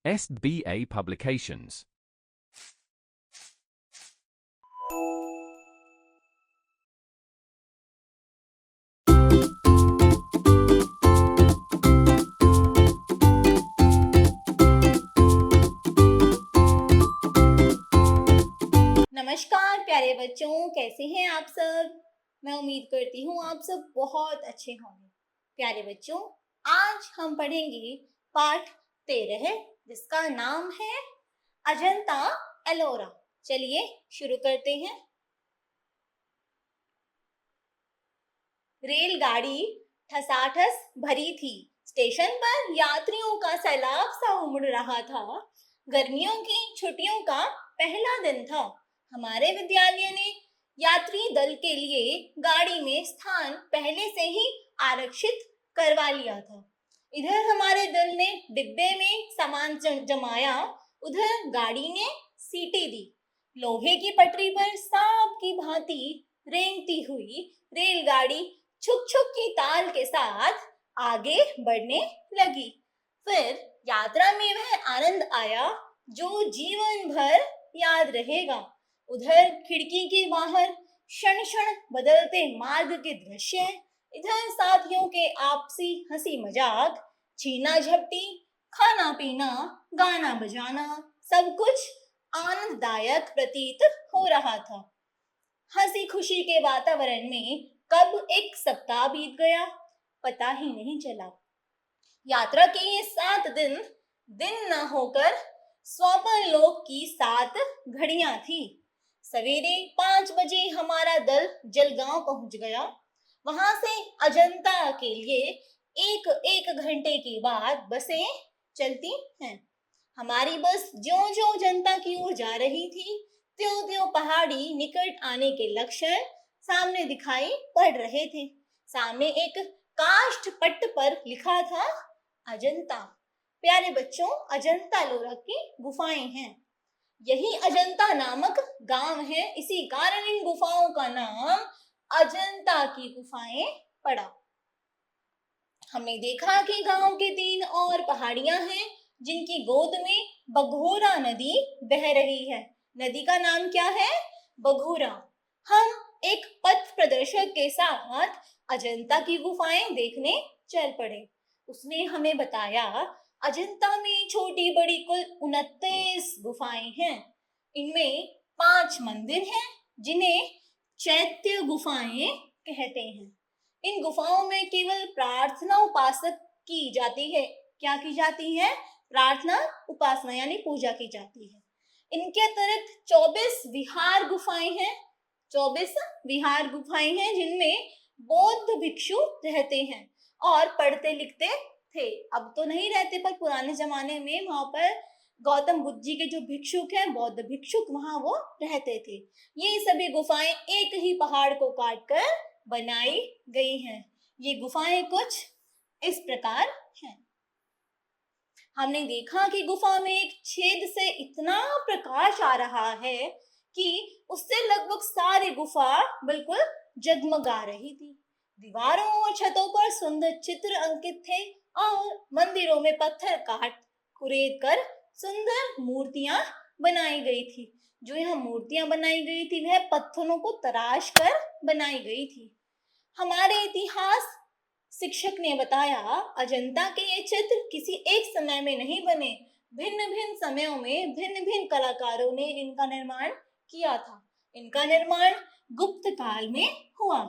SBA Publications. नमस्कार प्यारे बच्चों, कैसे हैं आप सब। मैं उम्मीद करती हूँ आप सब बहुत अच्छे होंगे। प्यारे बच्चों, आज हम पढ़ेंगे पाठ 13 जिसका नाम है अजंता एलोरा। चलिए शुरू करते हैं। रेलगाड़ी ठसाठस भरी थी। स्टेशन पर यात्रियों का सैलाब सा उमड़ रहा था। गर्मियों की छुट्टियों का पहला दिन था। हमारे विद्यालय ने यात्री दल के लिए गाड़ी में स्थान पहले से ही आरक्षित करवा लिया था। इधर हमारे दल ने डिब्बे में सामान जमाया, उधर गाड़ी ने सीटें दी। लोहे की पटरी पर सांप की भांति रेंगती हुई रेलगाड़ी छुक छुक की ताल के साथ आगे बढ़ने लगी। फिर यात्रा में वह आनंद आया जो जीवन भर याद रहेगा। उधर खिड़की के बाहर क्षण क्षण बदलते मार्ग के दृश्य, इधर साथियों के आपसी हंसी मजाक, छीना झपटी, खाना पीना, गाना बजाना, सब कुछ आनंददायक प्रतीत हो रहा था। हंसी खुशी के वातावरण में कब एक सप्ताह बीत गया पता ही नहीं चला। यात्रा के ये 7 दिन न होकर स्वप्न लोक की 7 घड़ियां थी। सवेरे 5 बजे हमारा दल जलगांव पहुंच गया। वहां से अजंता के लिए एक घंटे के बाद बसें चलती हैं। हमारी बस ज्यों-ज्यों अजंता की ओर जा रही थी, त्यों-त्यों पहाड़ी निकट आने के लक्षण सामने दिखाई पड़ रहे थे। सामने एक काष्ठ पट्ट पर लिखा था अजंता। प्यारे बच्चों, अजंता एलोरा की गुफाएं हैं। यही अजंता नामक गांव है, इसी कारण इन गुफाओं का नाम अजंता की गुफाएं पड़ा। हमने देखा कि गांव के 3 और पहाड़ियां हैं जिनकी गोद में बघोरा नदी बह रही है। नदी का नाम क्या है? बघोरा। हम एक पथ प्रदर्शक के साथ अजंता की गुफाएं देखने चल पड़े। उसने हमें बताया अजंता में छोटी बड़ी कुल 29 गुफाएं हैं। इनमें 5 मंदिर हैं जिन्हें चैत्य गुफाएं कहते हैं। इन गुफाओं में केवल प्रार्थना उपासक की जाती है। क्या की जाती है? प्रार्थना उपासना यानी पूजा की जाती है। इनके अतिरिक्त 24 विहार गुफाएं हैं। 24 विहार गुफाएं हैं जिनमें बौद्ध भिक्षु रहते हैं और पढ़ते लिखते थे। अब तो नहीं रहते, पर पुराने जमाने में वहां पर गौतम बुद्ध जी के जो भिक्षुक हैं, बौद्ध भिक्षुक, वहां वो रहते थे। ये सभी गुफाएं एक ही पहाड़ को काटकर बनाई गई हैं। ये गुफाएं कुछ इस प्रकार हैं। हमने देखा कि गुफा में एक छेद से इतना प्रकाश आ रहा है कि उससे लगभग सारी गुफा बिल्कुल जगमगा रही थी। दीवारों और छतों पर सुंदर चित्र अंकित थे और मंदिरों में पत्थर काट कुरेद कर सुंदर मूर्तियां बनाई गई थी। जो यहाँ मूर्तियां बनाई गई थी वह पत्थरों को तराश कर बनाई गई थी। हमारे इतिहास शिक्षक ने बताया अजंता के ये चित्र किसी एक समय में नहीं बने, भिन्न भिन्न समयों में भिन्न भिन्न कलाकारों ने इनका निर्माण किया था। इनका निर्माण गुप्त काल में हुआ।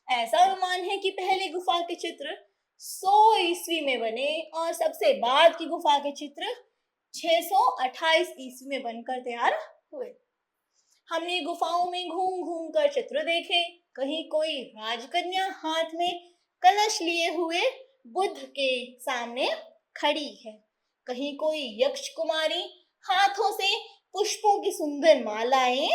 ऐसा अनुमान है कि पहले गुफा के चित्र 100 ईस्वी में बने और सबसे बाद की गुफा के चित्र 628 ईस्वी में बनकर तैयार हुए। हमने गुफाओं में घूम घूम कर चित्र देखे। कहीं कोई राजकन्या हाथ में कलश लिए हुए बुद्ध के सामने खड़ी है, कहीं कोई यक्ष कुमारी हाथों से पुष्पों की सुंदर मालाएं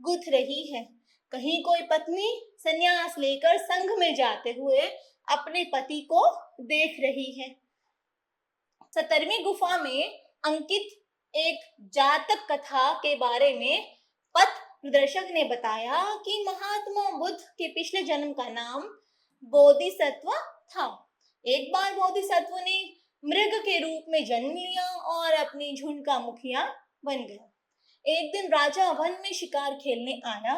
गुथ रही है, कहीं कोई पत्नी संन्यास लेकर संघ में जाते हुए अपने पति को देख रही है। 17वीं गुफा में अंकित एक जातक कथा के बारे में पथ प्रदर्शक ने बताया कि महात्मा बुद्ध के पिछले जन्म का नाम बोधिसत्व था। एक बार बोधिसत्व ने मृग के रूप में जन्म लिया और अपनी झुंड का मुखिया बन गया। एक दिन राजा वन में शिकार खेलने आया।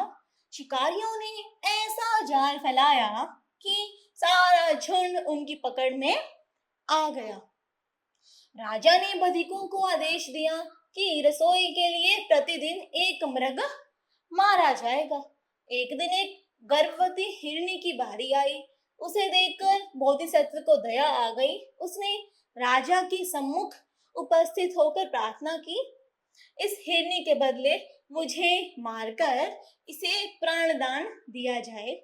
शिकारियों ने ऐसा जाल फैलाया कि सारा झुंड उनकी पकड़ में आ गया। राजा ने बधिकों को आदेश दिया कि रसोई के लिए प्रतिदिन एक मृग मारा जाएगा। एक दिन एक गर्भवती हिरनी की बारी आई। उसे देखकर बोधिसत्व को दया आ गई। उसने राजा के सम्मुख उपस्थित होकर प्रार्थना की, इस हिरनी के बदले मुझे मारकर इसे प्राणदान दिया जाए।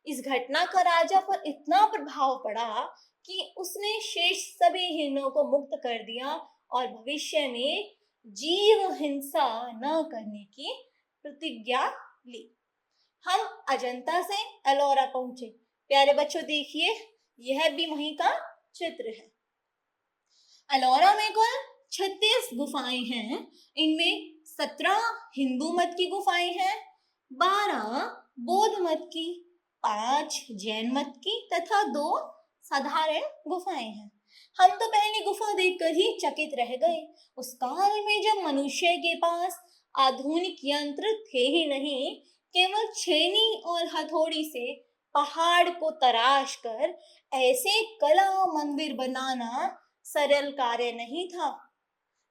इस घटना का राजा पर इतना प्रभाव पड़ा कि उसने शेष सभी हिरणों को मुक्त कर दिया और भविष्य में जीव हिंसा न करने की प्रतिज्ञा ली। हम अजंता से एलोरा पहुंचे। प्यारे बच्चों देखिए, यह भी वहीं का चित्र है। एलोरा में कुल 36 गुफाएं हैं। इनमें 17 हिंदू मत की गुफाएं हैं, 12 बौद्ध मत की, 5 जैन मत की तथा 2 साधारण गुफाएं हैं। हम तो पहली गुफा देखकर ही चकित रह गए। उस काल में जब मनुष्य के पास आधुनिक यंत्र थे ही नहीं, केवल छेनी और हथौड़ी से पहाड़ को तराश कर ऐसे कला मंदिर बनाना सरल कार्य नहीं था।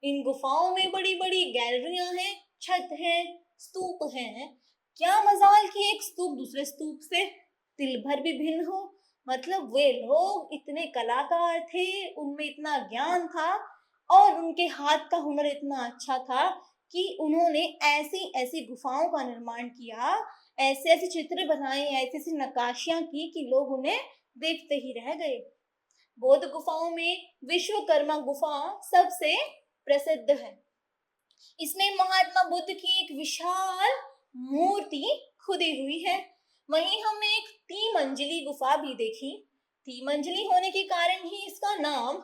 इन गुफाओं में बड़ी बड़ी गैलरियां हैं, छत है, स्तूप हैं। क्या मजाल कि एक स्तूप दूसरे स्तूप से तिल भर भी भिन्न हो। मतलब वे लोग इतने कलाकार थे, उनमें इतना ज्ञान था और उनके हाथ का हुनर इतना अच्छा था कि उन्होंने ऐसी ऐसी गुफाओं का निर्माण किया, ऐसे ऐसे चित्र बनाए, ऐसी ऐसी नक्काशियां की कि लोग उन्हें देखते ही रह गए। बौद्ध गुफाओं में विश्वकर्मा गुफा सबसे प्रसिद्ध है। इसमें महात्मा बुद्ध की एक विशाल मूर्ति खुदी हुई है। वहीं हमने एक 3 मंजिली गुफा भी देखी। 3 मंजिली होने के कारण ही इसका नाम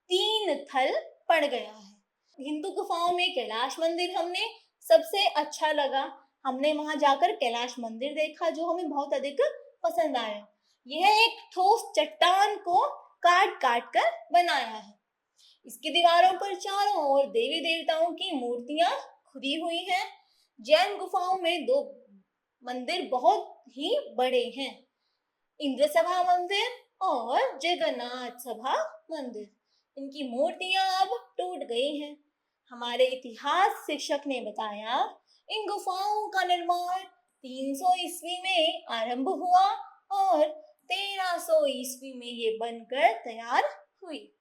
3 थल पड़ गया है। हिंदू गुफाओं में कैलाश मंदिर हमने सबसे अच्छा लगा। हमने वहां जाकर कैलाश मंदिर देखा जो हमें बहुत अधिक पसंद आया। यह एक ठोस चट्टान को काट काट कर बनाया है। इसकी दीवारों पर चारों ओर देवी देवताओं की मूर्तियां खुदी हुई हैं। जैन गुफाओं में 2 मंदिर बहुत ही बड़े हैं, इंद्र सभा मंदिर और जगन्नाथ सभा मंदिर। इनकी मूर्तियां अब टूट गई हैं। हमारे इतिहास शिक्षक ने बताया, इन गुफाओं का निर्माण 300 ईस्वी में आरंभ हुआ और 1300 ईस्वी में ये बनकर तैयार हुई।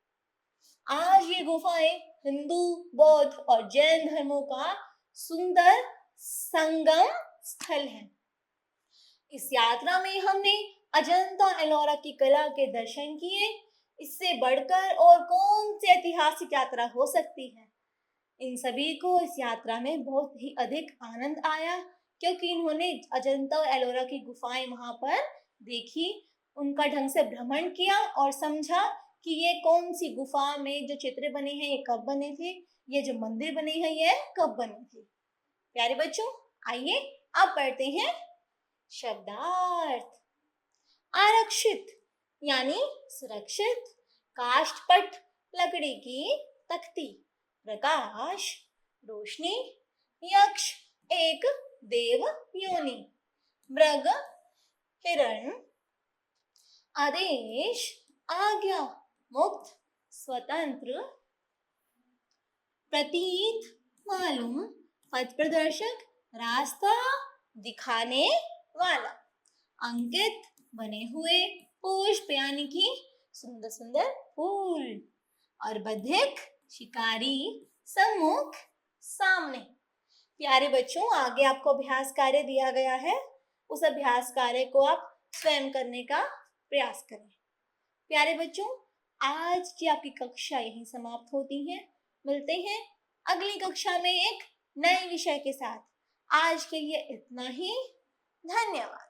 आज ये गुफाएं हिंदू, बौद्ध और जैन धर्मों का सुंदर संगम स्थल है। इस यात्रा में हमने अजंता एलोरा की कला के दर्शन किए। इससे बढ़कर और कौन सी ऐतिहासिक यात्रा हो सकती है। इन सभी को इस यात्रा में बहुत ही अधिक आनंद आया क्योंकि इन्होंने अजंता और एलोरा की गुफाएं वहां पर देखी, उनका ढंग से भ्रमण किया और समझा कि ये कौन सी गुफा में जो चित्र बने हैं ये कब बने थे, ये जो मंदिर बने हैं ये कब बने थे। प्यारे बच्चों, आइए अब पढ़ते हैं शब्दार्थ। आरक्षित यानी सुरक्षित, काष्ठपट लकड़ी की तख्ती, प्रकाश रोशनी, यक्ष एक देव योनि, मृग हिरण, आदेश आज्ञा मुक्त स्वतंत्र, प्रतीत मालूम, पथ प्रदर्शक रास्ता दिखाने वाला, अंकित बने हुए, पुष्प यानी कि सुंदर सुंदर फूल, और बधिक शिकारी सम्मुख सामने। प्यारे बच्चों, आगे आपको अभ्यास कार्य दिया गया है, उस अभ्यास कार्य को आप स्वयं करने का प्रयास करें। प्यारे बच्चों, आज की आपकी कक्षा यहीं समाप्त होती है। मिलते हैं अगली कक्षा में एक नए विषय के साथ। आज के लिए इतना ही। धन्यवाद।